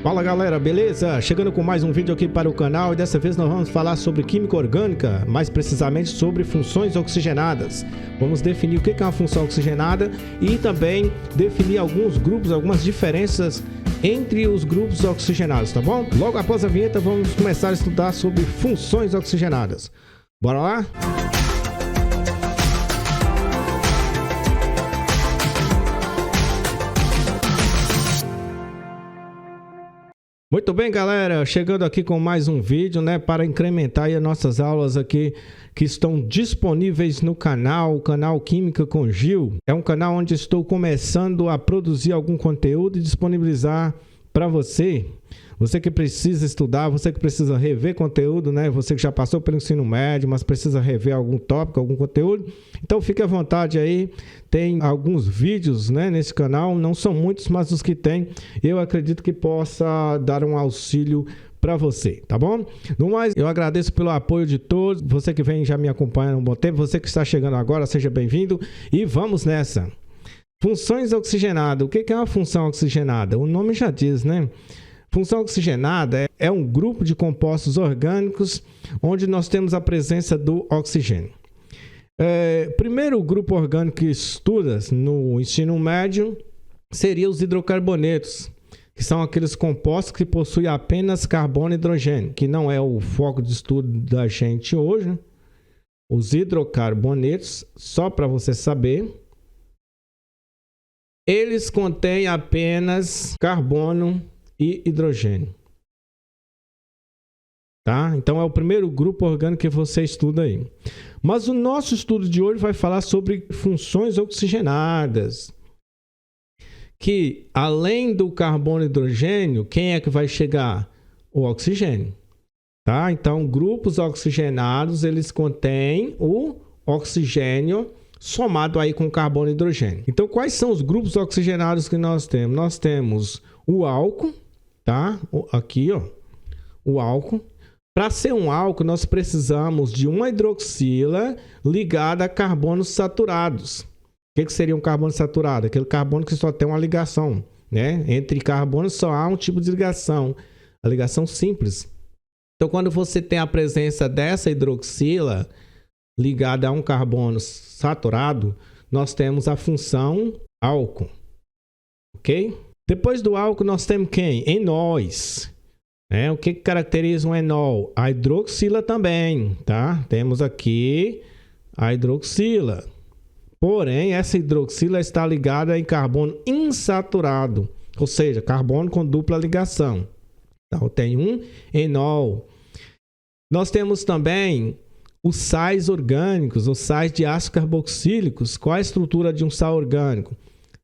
Fala galera, beleza? Chegando com mais um vídeo aqui para o canal e dessa vez nós vamos falar sobre química orgânica, mais precisamente sobre funções oxigenadas. Vamos definir o que é uma função oxigenada e também definir alguns grupos, algumas diferenças entre os grupos oxigenados, tá bom? Logo após a vinheta vamos começar a estudar sobre funções oxigenadas. Bora lá? Muito bem, galera, chegando aqui com mais um vídeo, né, para incrementar aí as nossas aulas aqui que estão disponíveis no canal, o canal Química com Gil. É um canal onde estou começando a produzir algum conteúdo e disponibilizar para você. Você que precisa estudar, você que precisa rever conteúdo, né? Você que já passou pelo ensino médio, mas precisa rever algum tópico, algum conteúdo. Então fique à vontade aí. Tem alguns vídeos, né, nesse canal. Não são muitos, mas os que tem, eu acredito que possa dar um auxílio para você, tá bom? No mais, eu agradeço pelo apoio de todos. Você que vem já me acompanhando há um bom tempo. Você que está chegando agora, seja bem-vindo. E vamos nessa. Funções oxigenadas. O que é uma função oxigenada? O nome já diz, né? Função oxigenada é um grupo de compostos orgânicos onde nós temos a presença do oxigênio. Primeiro grupo orgânico que estuda no ensino médio seria os hidrocarbonetos, que são aqueles compostos que possuem apenas carbono e hidrogênio, que não é o foco de estudo da gente hoje, né? Os hidrocarbonetos, só para você saber, eles contêm apenas carbono e hidrogênio. Tá? Então é o primeiro grupo orgânico que você estuda aí. Mas o nosso estudo de hoje vai falar sobre funções oxigenadas. Que além do carbono e hidrogênio, quem é que vai chegar? O oxigênio. Tá? Então grupos oxigenados, eles contêm o oxigênio somado aí com carbono e hidrogênio. Então quais são os grupos oxigenados que nós temos? Nós temos o álcool, tá? Aqui, ó, o álcool. Para ser um álcool, nós precisamos de uma hidroxila ligada a carbonos saturados. O que seria um carbono saturado? Aquele carbono que só tem uma ligação, né? Entre carbonos só há um tipo de ligação, a ligação simples. Então, quando você tem a presença dessa hidroxila ligada a um carbono saturado, nós temos a função álcool, ok? Depois do álcool, nós temos quem? Enóis. O que caracteriza um enol? A hidroxila também, tá? Temos aqui a hidroxila. Porém, essa hidroxila está ligada em carbono insaturado, ou seja, carbono com dupla ligação. Então, tem um enol. Nós temos também os sais orgânicos, os sais de ácido carboxílicos. Qual a estrutura de um sal orgânico?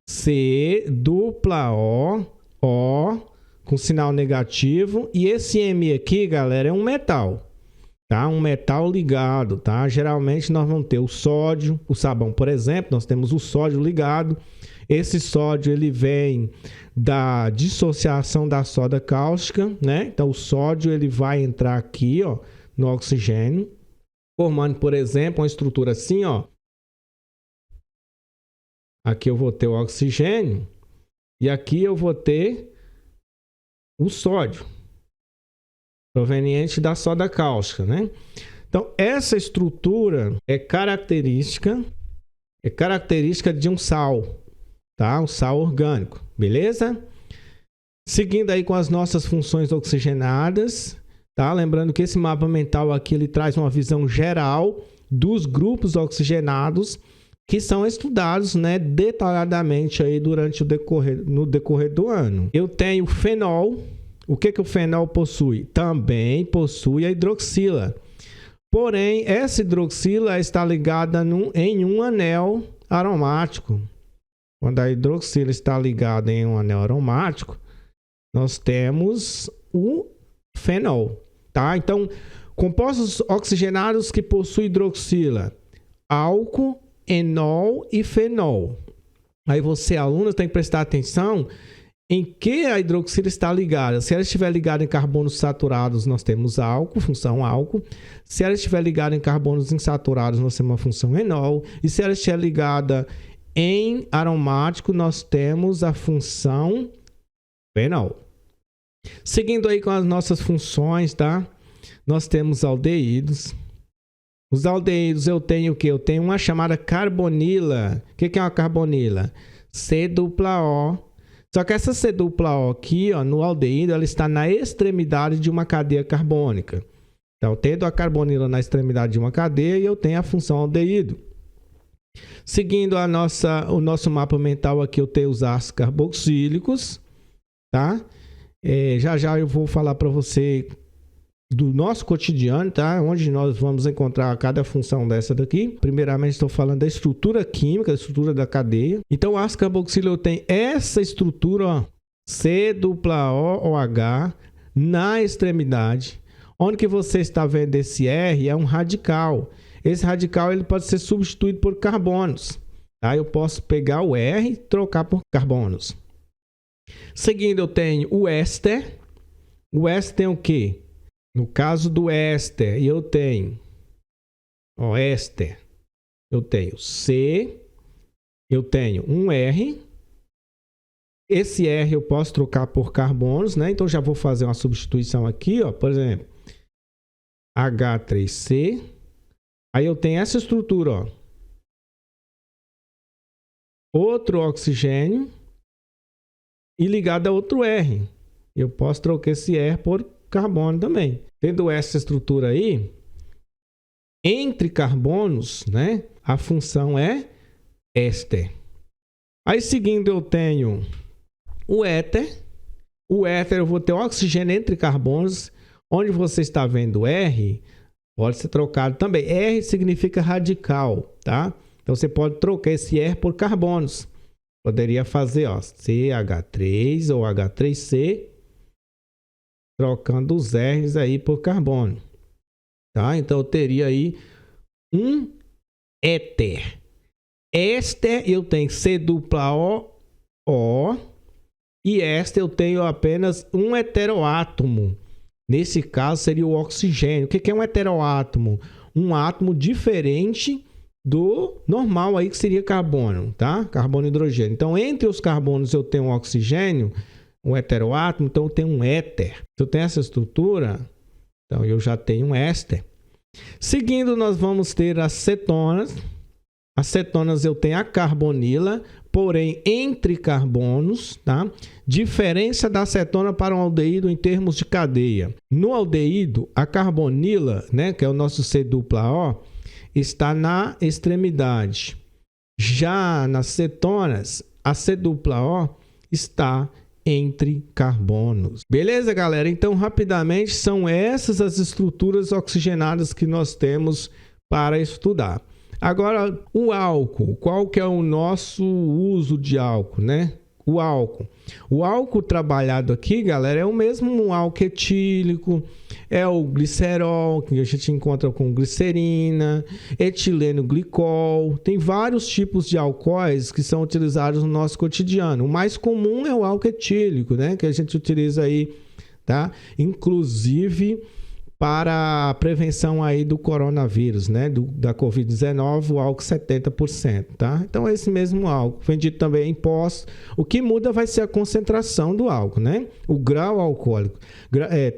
C dupla O com sinal negativo, e esse M aqui, galera, é um metal, tá? Um metal ligado, tá? Geralmente nós vamos ter o sódio, o sabão, por exemplo, nós temos o sódio ligado. Esse sódio ele vem da dissociação da soda cáustica, né? Então o sódio ele vai entrar aqui, ó, no oxigênio, formando, por exemplo, uma estrutura assim, ó. Aqui eu vou ter o oxigênio e aqui eu vou ter o sódio, proveniente da soda cáustica, né? Então, essa estrutura é característica de um sal, tá? Um sal orgânico, beleza? Seguindo aí com as nossas funções oxigenadas, tá? Lembrando que esse mapa mental aqui, ele traz uma visão geral dos grupos oxigenados que são estudados, né, detalhadamente aí no decorrer do ano. Eu tenho o fenol. O que o fenol possui? Também possui a hidroxila. Porém, essa hidroxila está ligada em um anel aromático. Quando a hidroxila está ligada em um anel aromático, nós temos o fenol, tá? Então, compostos oxigenados que possuem hidroxila: álcool, enol e fenol. Aí você, aluno, tem que prestar atenção em que a hidroxila está ligada. Se ela estiver ligada em carbonos saturados, nós temos álcool, função álcool. Se ela estiver ligada em carbonos insaturados, nós temos uma função enol. E se ela estiver ligada em aromático, nós temos a função fenol. Seguindo aí com as nossas funções, tá? Nós temos aldeídos. Os aldeídos eu tenho o quê? Eu tenho uma chamada carbonila. O que é uma carbonila? C-O. Só que essa C-O aqui, ó, no aldeído, ela está na extremidade de uma cadeia carbônica. Então, tendo a carbonila na extremidade de uma cadeia, eu tenho a função aldeído. Seguindo o nosso mapa mental aqui, eu tenho os ácidos carboxílicos, tá? Já eu vou falar para você do nosso cotidiano, tá? Onde nós vamos encontrar cada função dessa daqui. Primeiramente, estou falando da estrutura química, da estrutura da cadeia. Então, o ácido carboxílico tem essa estrutura, ó, COOH, na extremidade. Onde que você está vendo esse R é um radical. Esse radical ele pode ser substituído por carbonos. Tá? Eu posso pegar o R e trocar por carbonos. Seguindo, eu tenho o éster. O éster tem o quê? No caso do éster, eu tenho éster. Eu tenho C. Eu tenho um R. Esse R eu posso trocar por carbonos, né? Então, já vou fazer uma substituição aqui, ó. Por exemplo, H3C. Aí eu tenho essa estrutura, ó. Outro oxigênio e ligado a outro R. Eu posso trocar esse R por carbono também. Tendo essa estrutura aí, entre carbonos, né? A função é éster. Aí seguindo eu tenho o éter. O éter eu vou ter oxigênio entre carbonos. Onde você está vendo R, pode ser trocado também. R significa radical, tá? Então você pode trocar esse R por carbonos. Poderia fazer, ó, CH3 ou H3C, trocando os R's aí por carbono, tá? Então eu teria aí um éter. Éster eu tenho COO e éster eu tenho apenas um heteroátomo. Nesse caso seria o oxigênio. O que é um heteroátomo? Um átomo diferente do normal aí que seria carbono, tá? Carbono e hidrogênio. Então entre os carbonos eu tenho um oxigênio, um heteroátomo, então eu tenho um éter. Se eu tenho essa estrutura, então eu já tenho um éster. Seguindo, nós vamos ter as cetonas. As cetonas eu tenho a carbonila, porém entre carbonos, tá? Diferença da cetona para um aldeído em termos de cadeia. No aldeído, a carbonila, né, que é o nosso C-O, está na extremidade. Já nas cetonas, a C-O está entre carbonos. Beleza, galera? Então, rapidamente, são essas as estruturas oxigenadas que nós temos para estudar. Agora, o álcool. Qual que é o nosso uso de álcool, né? O álcool. O álcool trabalhado aqui, galera, é o mesmo álcool etílico, é o glicerol, que a gente encontra com glicerina, etileno glicol. Tem vários tipos de álcoois que são utilizados no nosso cotidiano. O mais comum é o álcool etílico, né? Que a gente utiliza aí, tá? Inclusive para a prevenção aí do coronavírus, né? Da Covid-19, o álcool 70%, tá? Então, é esse mesmo álcool, vendido também em postos. O que muda vai ser a concentração do álcool, né? O grau alcoólico.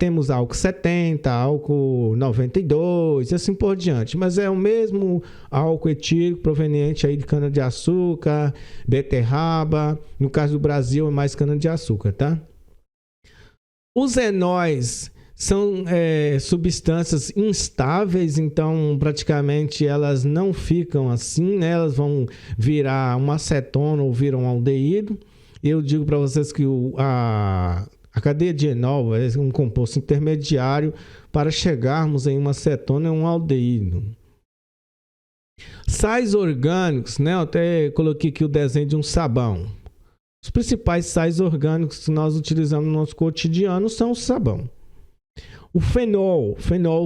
Temos álcool 70, álcool 92, e assim por diante. Mas é o mesmo álcool etílico proveniente aí de cana-de-açúcar, beterraba. No caso do Brasil, é mais cana-de-açúcar, tá? Os enóis são substâncias instáveis, então praticamente elas não ficam assim, né? Elas vão virar uma acetona ou viram um aldeído. Eu digo para vocês que a cadeia de enol é um composto intermediário para chegarmos em uma acetona e um aldeído. Sais orgânicos, né? Eu até coloquei aqui o desenho de um sabão. Os principais sais orgânicos que nós utilizamos no nosso cotidiano são o sabão. O fenol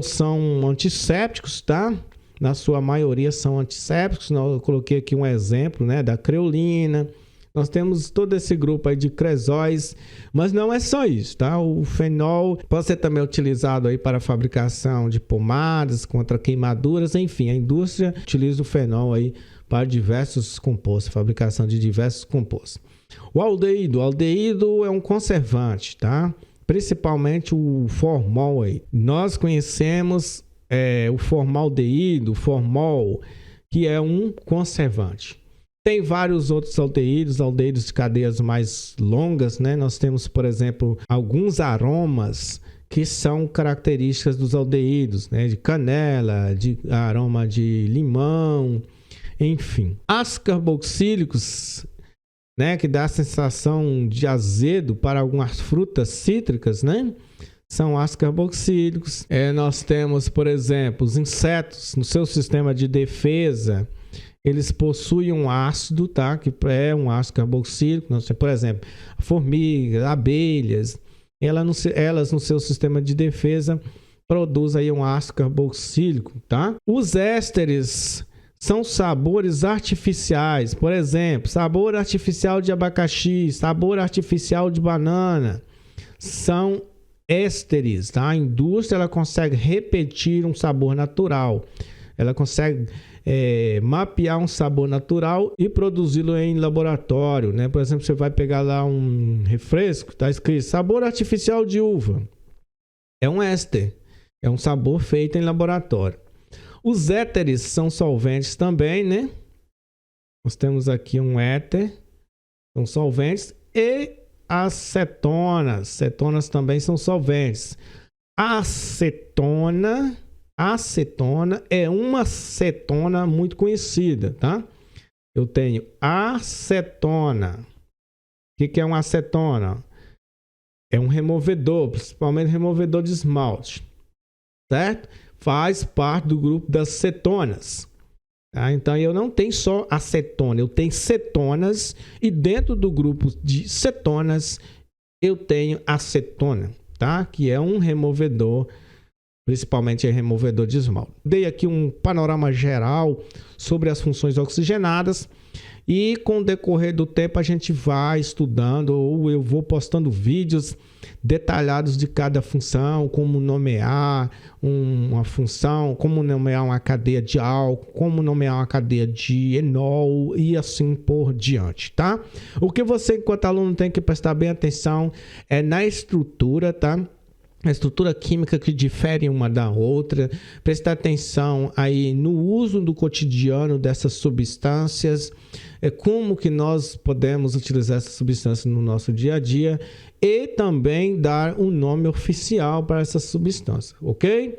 são antissépticos, tá? Na sua maioria são antissépticos. Eu coloquei aqui um exemplo, né, da creolina. Nós temos todo esse grupo aí de cresóis, mas não é só isso, tá? O fenol pode ser também utilizado aí para a fabricação de pomadas contra queimaduras, enfim, a indústria utiliza o fenol aí para diversos compostos, fabricação de diversos compostos. O aldeído é um conservante, tá? principalmente o formol aí. Nós conhecemos o formaldeído, o formol, que é um conservante. Tem vários outros aldeídos de cadeias mais longas, né? Nós temos, por exemplo, alguns aromas que são características dos aldeídos, né? De canela, de aroma de limão, enfim. Ácidos carboxílicos, né? Que dá a sensação de azedo para algumas frutas cítricas, né? São ácidos carboxílicos. Nós temos, por exemplo, os insetos no seu sistema de defesa. Eles possuem um ácido, tá? Que é um ácido carboxílico. Por exemplo, formigas, abelhas, elas no seu sistema de defesa produzem aí um ácido carboxílico, tá? Os ésteres são sabores artificiais. Por exemplo, sabor artificial de abacaxi, sabor artificial de banana. São ésteres, tá? A indústria ela consegue repetir um sabor natural. Ela consegue mapear um sabor natural e produzi-lo em laboratório, né? Por exemplo, você vai pegar lá um refresco, está escrito sabor artificial de uva. É um éster, é um sabor feito em laboratório. Os éteres são solventes também, né? Nós temos aqui um éter, são solventes, e as cetonas. Cetonas também são solventes. A acetona é uma cetona muito conhecida, tá? Eu tenho acetona. O que é uma acetona? É um removedor, principalmente removedor de esmalte, certo? Faz parte do grupo das cetonas. Tá? Então, eu não tenho só acetona, eu tenho cetonas e dentro do grupo de cetonas eu tenho acetona, tá? Que é um removedor, principalmente removedor de esmalte. Dei aqui um panorama geral sobre as funções oxigenadas e com o decorrer do tempo a gente vai estudando ou eu vou postando vídeos detalhados de cada função, como nomear uma função, como nomear uma cadeia de álcool, como nomear uma cadeia de enol e assim por diante, tá? O que você, enquanto aluno, tem que prestar bem atenção é na estrutura, tá? A estrutura química que difere uma da outra, prestar atenção aí no uso do cotidiano dessas substâncias, como que nós podemos utilizar essas substâncias no nosso dia a dia e também dar um nome oficial para essas substâncias, ok?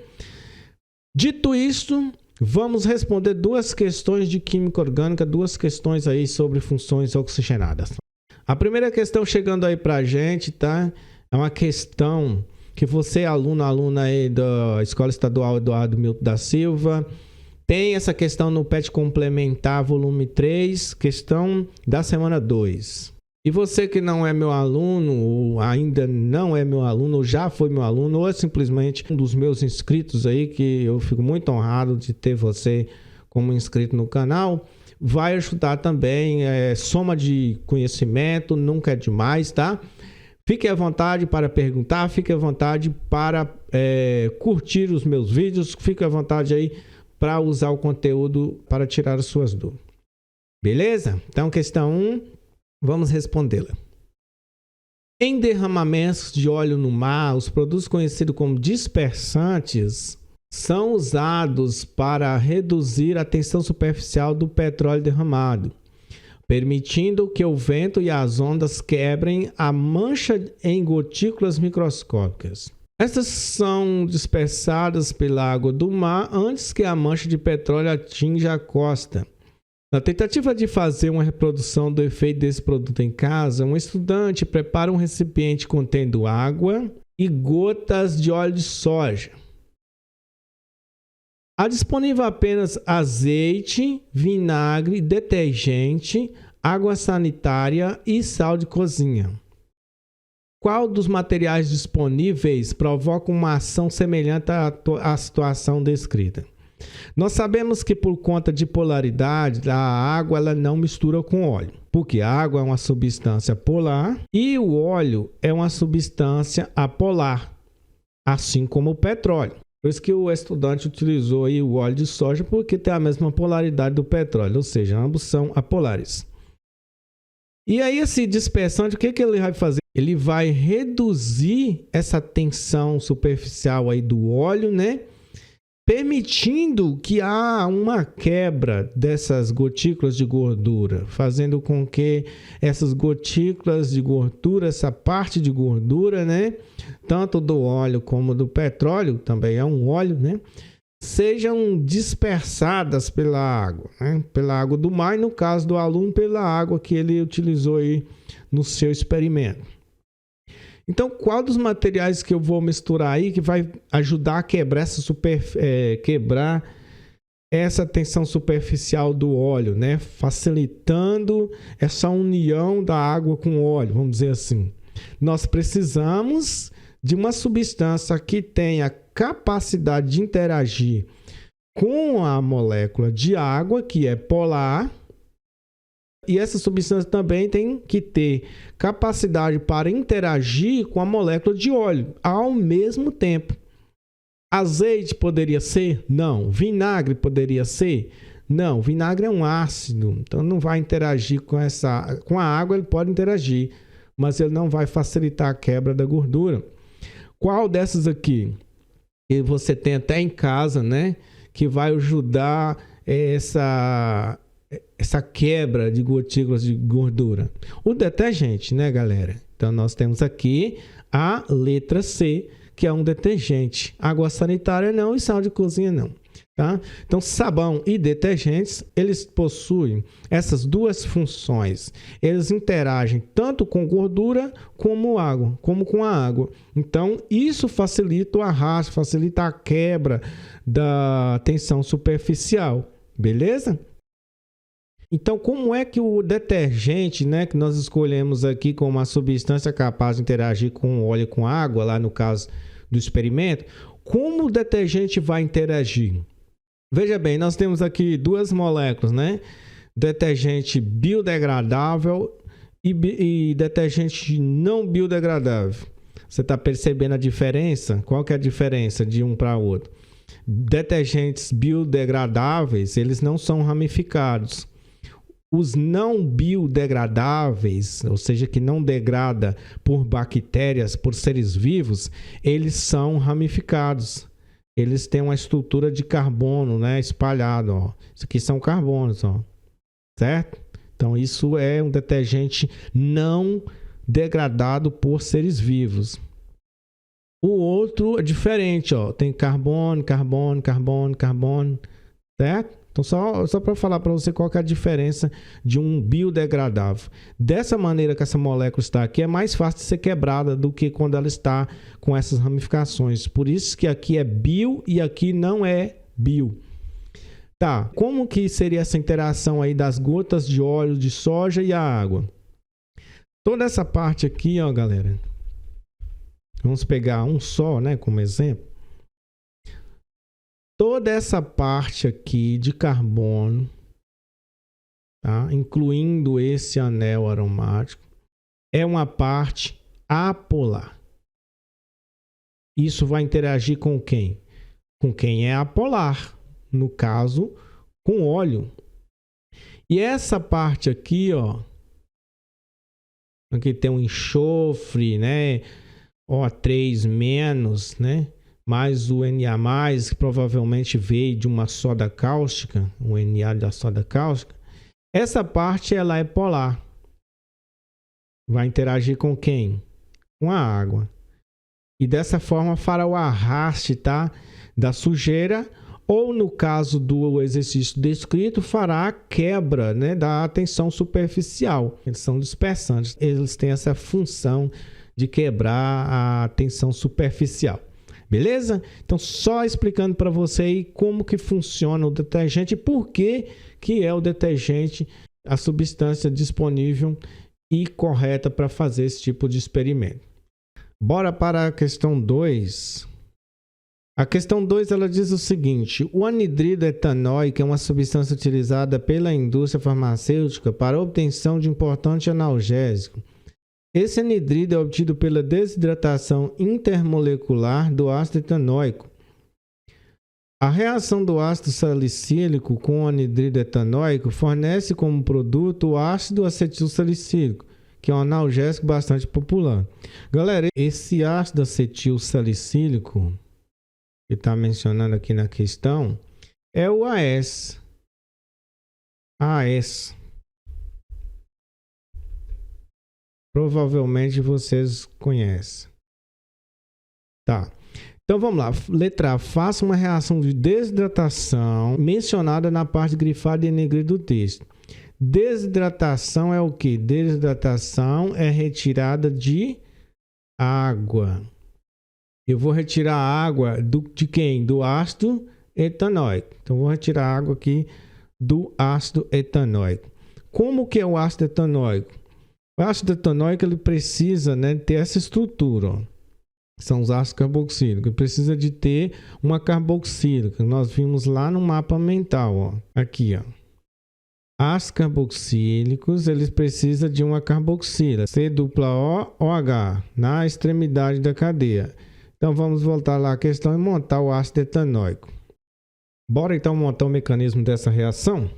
Dito isto, vamos responder duas questões de química orgânica, duas questões aí sobre funções oxigenadas. A primeira questão chegando aí para a gente, tá? É uma questão que você, aluna aí da Escola Estadual Eduardo Milton da Silva, tem essa questão no PET Complementar, volume 3, questão da semana 2. E você que não é meu aluno, ou ainda não é meu aluno, ou já foi meu aluno, ou é simplesmente um dos meus inscritos aí, que eu fico muito honrado de ter você como inscrito no canal, vai ajudar também, soma de conhecimento, nunca é demais, tá? Fique à vontade para perguntar, fique à vontade para curtir os meus vídeos, fique à vontade aí para usar o conteúdo para tirar as suas dúvidas. Beleza? Então, questão 1, vamos respondê-la. Em derramamentos de óleo no mar, os produtos conhecidos como dispersantes são usados para reduzir a tensão superficial do petróleo derramado, permitindo que o vento e as ondas quebrem a mancha em gotículas microscópicas. Estas são dispersadas pela água do mar antes que a mancha de petróleo atinja a costa. Na tentativa de fazer uma reprodução do efeito desse produto em casa, um estudante prepara um recipiente contendo água e gotas de óleo de soja. Há disponível apenas azeite, vinagre, detergente, água sanitária e sal de cozinha. Qual dos materiais disponíveis provoca uma ação semelhante à situação descrita? Nós sabemos que por conta de polaridade, a água ela não mistura com óleo, porque a água é uma substância polar e o óleo é uma substância apolar, assim como o petróleo. Por isso que o estudante utilizou aí o óleo de soja, porque tem a mesma polaridade do petróleo, ou seja, ambos são apolares. E aí esse dispersante, o que ele vai fazer? Ele vai reduzir essa tensão superficial aí do óleo, né? Permitindo que há uma quebra dessas gotículas de gordura, fazendo com que essas gotículas de gordura, essa parte de gordura, né, tanto do óleo como do petróleo, também é um óleo, né, sejam dispersadas pela água, né, pela água do mar, e no caso do aluno, pela água que ele utilizou aí no seu experimento. Então, qual dos materiais que eu vou misturar aí que vai ajudar a quebrar quebrar essa tensão superficial do óleo, né? Facilitando essa união da água com o óleo, vamos dizer assim. Nós precisamos de uma substância que tenha capacidade de interagir com a molécula de água, que é polar. E essa substância também tem que ter capacidade para interagir com a molécula de óleo ao mesmo tempo. Azeite poderia ser? Não. Vinagre poderia ser? Não. Vinagre é um ácido, então não vai interagir com a água, ele pode interagir, mas ele não vai facilitar a quebra da gordura. Qual dessas aqui que você tem até em casa, né, que vai ajudar essa quebra de gotículas de gordura? O detergente, né, galera? Então, nós temos aqui a letra C, que é um detergente. Água sanitária não e sal de cozinha não. Tá? Então, sabão e detergentes, eles possuem essas duas funções. Eles interagem tanto com gordura como com a água. Então, isso facilita o arrasto, facilita a quebra da tensão superficial. Beleza? Então, como é que o detergente, né, que nós escolhemos aqui como uma substância capaz de interagir com o óleo e com a água, lá no caso do experimento, como o detergente vai interagir? Veja bem, nós temos aqui duas moléculas, né? Detergente biodegradável e detergente não biodegradável. Você está percebendo a diferença? Qual que é a diferença de um para o outro? Detergentes biodegradáveis, eles não são ramificados. Os não biodegradáveis, ou seja, que não degrada por bactérias, por seres vivos, eles são ramificados. Eles têm uma estrutura de carbono, né, espalhado, ó. Isso aqui são carbonos, ó. Certo? Então, isso é um detergente não degradado por seres vivos. O outro é diferente, ó. Tem carbono, carbono, carbono, carbono, certo? Então, só para falar para você qual que é a diferença de um biodegradável. Dessa maneira que essa molécula está aqui, é mais fácil de ser quebrada do que quando ela está com essas ramificações. Por isso que aqui é bio e aqui não é bio. Tá, como que seria essa interação aí das gotas de óleo de soja e a água? Toda essa parte aqui, ó, galera. Vamos pegar um só, né, como exemplo. Toda essa parte aqui de carbono, tá? Incluindo esse anel aromático, é uma parte apolar. Isso vai interagir com quem? Com quem é apolar, no caso, com óleo. E essa parte aqui, ó, aqui tem um enxofre, né? O3-, né? Mais o Na+, que provavelmente veio de uma soda cáustica, o Na da soda cáustica. Essa parte, ela é polar. Vai interagir com quem? Com a água. E dessa forma fará o arraste, tá, da sujeira, ou no caso do exercício descrito, fará a quebra, né, da tensão superficial. Eles são dispersantes. Eles têm essa função de quebrar a tensão superficial. Beleza? Então, só explicando para você aí como que funciona o detergente e por que é o detergente a substância disponível e correta para fazer esse tipo de experimento. Bora para a questão 2. A questão 2, ela diz o seguinte: o anidrido etanóico é uma substância utilizada pela indústria farmacêutica para a obtenção de importante analgésico. Esse anidrido é obtido pela desidratação intermolecular do ácido etanóico. A reação do ácido salicílico com o anidrido etanóico fornece como produto o ácido acetilsalicílico, que é um analgésico bastante popular. Galera, esse ácido acetilsalicílico que está mencionando aqui na questão é o AS. AS. Provavelmente vocês conhecem. Tá. Então vamos lá. Letra A. Faça uma reação de desidratação mencionada na parte grifada e negrida do texto. Desidratação é o quê? Desidratação é retirada de água. Eu vou retirar a água de quem? Do ácido etanóico. Então vou retirar a água aqui do ácido etanóico. Como que é o ácido etanóico? O ácido etanóico ele precisa, né, ter essa estrutura, ó. São os ácidos carboxílicos. Ele precisa de ter uma carboxílica. Nós vimos lá no mapa mental, ó. Aqui, ó. Ácidos carboxílicos, eles precisam de uma carboxila, C-O-OH, na extremidade da cadeia. Então vamos voltar lá à questão e montar o ácido etanóico. Bora então montar o mecanismo dessa reação?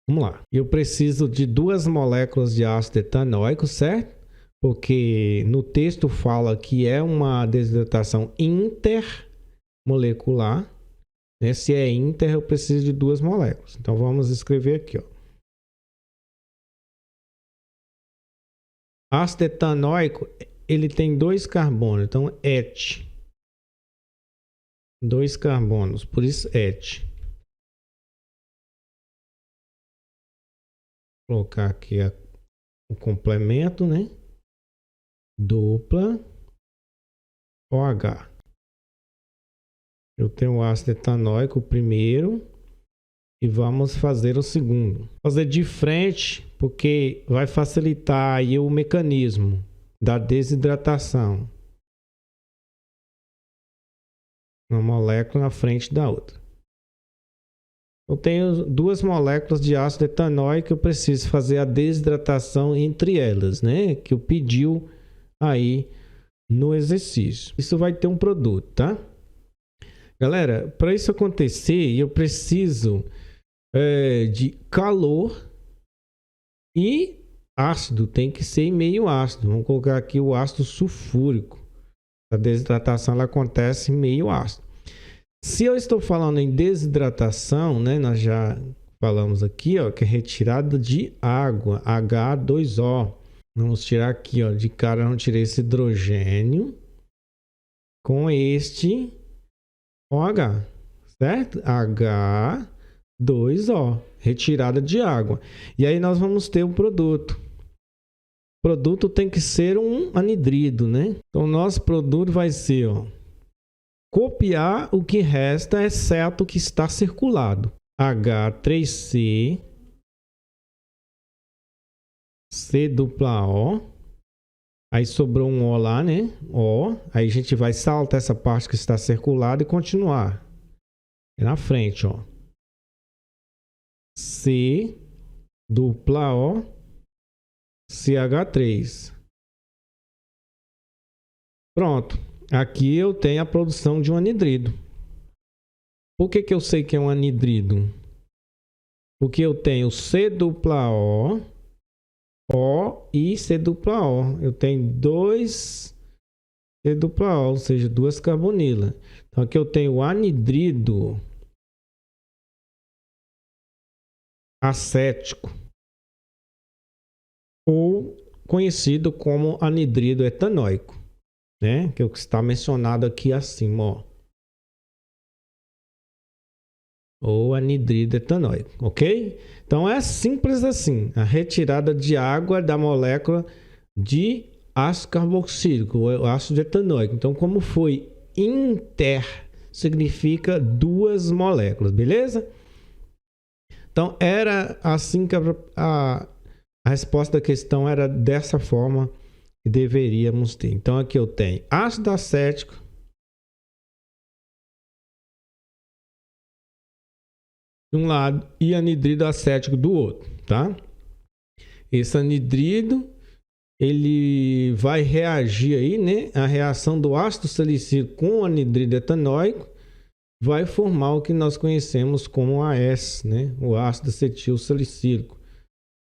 Vamos lá. Eu preciso de 2 moléculas de ácido etanóico, certo? Porque no texto fala que é uma desidratação intermolecular. Né? Se é inter, eu preciso de 2 moléculas. Então vamos escrever aqui, ó. Ácido etanóico, ele tem 2 carbonos, então et. 2 carbonos, por isso et. Vou colocar aqui o complemento, né? Dupla OH. Eu tenho o ácido etanóico primeiro e vamos fazer o segundo. Fazer de frente porque vai facilitar aí o mecanismo da desidratação. Uma molécula na frente da outra. Eu tenho 2 moléculas de ácido etanóico, eu preciso fazer a desidratação entre elas, né? Que eu pediu aí no exercício. Isso vai ter um produto, tá? Galera, para isso acontecer, eu preciso de calor e ácido. Tem que ser meio ácido. Vamos colocar aqui o ácido sulfúrico. A desidratação ela acontece meio ácido. Se eu estou falando em desidratação, né, nós já falamos aqui, ó, que é retirada de água, H2O. Vamos tirar aqui, ó, de cara eu não tirei esse hidrogênio com este OH, certo? H2O, retirada de água. E aí nós vamos ter um produto. O produto tem que ser um anidrido, né? Então o nosso produto vai ser, ó, copiar o que resta, exceto o que está circulado. H3C, C-O, aí sobrou um O lá, né? O, aí a gente vai saltar essa parte que está circulada e continuar. É na frente, ó. C-O, CH3. Pronto. Aqui eu tenho a produção de um anidrido. Por que eu sei que é um anidrido? Porque eu tenho C-O, O e C-O. Eu tenho 2 C-O, ou seja, 2 carbonilas. Então aqui eu tenho o anidrido acético, ou conhecido como anidrido etanóico, né? Que é o que está mencionado aqui acima, ó. Ou anidrido etanóico, ok? Então é simples assim, a retirada de água da molécula de ácido carboxílico, o ácido etanóico. Então, como foi inter, significa 2 moléculas, beleza? Então, era assim que a resposta da questão era dessa forma que deveríamos ter. Então, aqui eu tenho ácido acético de um lado e anidrido acético do outro, tá? Esse anidrido, ele vai reagir aí, né? A reação do ácido salicílico com o anidrido etanóico vai formar o que nós conhecemos como AS, né? O ácido acetil salicílico.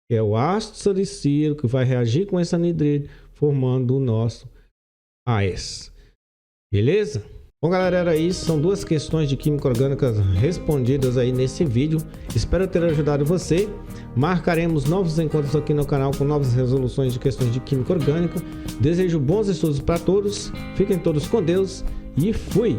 É o ácido salicílico que vai reagir com esse anidride, formando o nosso AS. Beleza? Bom, galera, era isso. São duas questões de química orgânica respondidas aí nesse vídeo. Espero ter ajudado você. Marcaremos novos encontros aqui no canal com novas resoluções de questões de química orgânica. Desejo bons estudos para todos. Fiquem todos com Deus e fui!